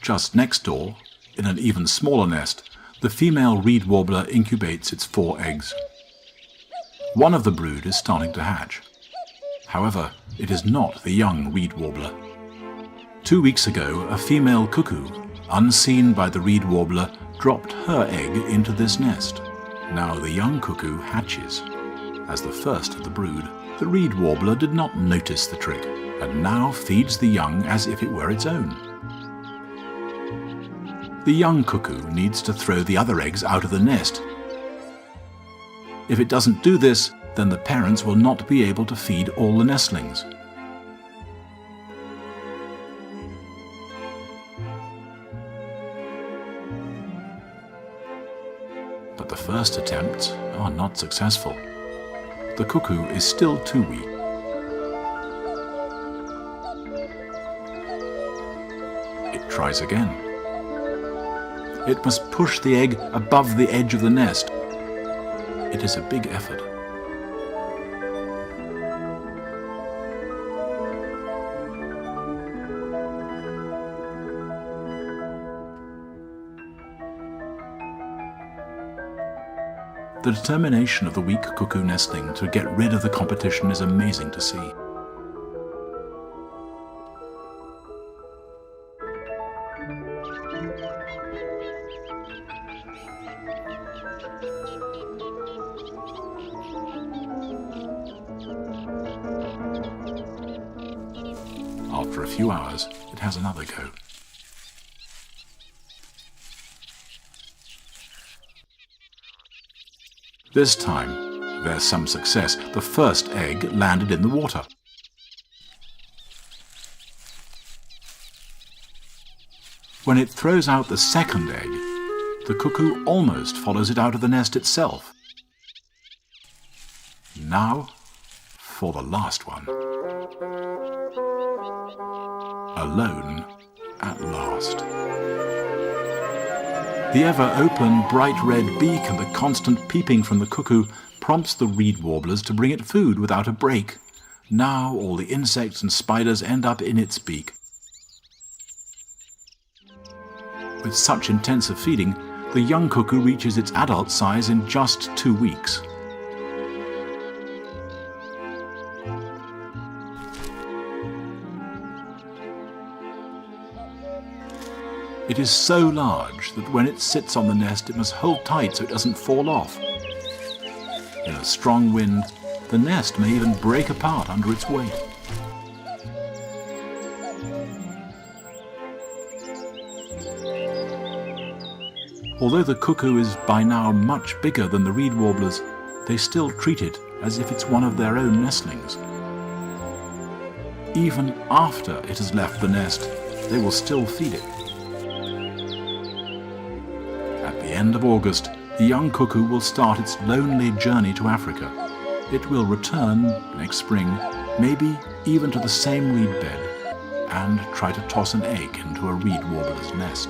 Just next door, in an even smaller nest, the female reed warbler incubates its 4 eggs. One of the brood is starting to hatch. However, it is not the young reed warbler. 2 weeks ago, a female cuckoo, unseen by the reed warbler, dropped her egg into this nest. Now the young cuckoo hatches. As the first of the brood, the reed warbler did not notice the trick, and now feeds the young as if it were its own. The young cuckoo needs to throw the other eggs out of the nest. If it doesn't do this, then the parents will not be able to feed all the nestlings. But the first attempts are not successful. The cuckoo is still too weak. It tries again. It must push the egg above the edge of the nest. It is a big effort. The determination of the weak cuckoo nestling to get rid of the competition is amazing to see. After a few hours, it has another go. This time, there's some success. The first egg landed in the water. When it throws out the second egg, the cuckoo almost follows it out of the nest itself. Now, for the last one. Alone at last. The ever-open, bright red beak and the constant peeping from the cuckoo prompts the reed warblers to bring it food without a break. Now all the insects and spiders end up in its beak. With such intensive feeding, the young cuckoo reaches its adult size in just 2 weeks. It is so large that when it sits on the nest it must hold tight so it doesn't fall off. In a strong wind, the nest may even break apart under its weight. Although the cuckoo is by now much bigger than the reed warblers, they still treat it as if it's one of their own nestlings. Even after it has left the nest, they will still feed it. At the end of August, the young cuckoo will start its lonely journey to Africa. It will return next spring, maybe even to the same reed bed, and try to toss an egg into a reed warbler's nest.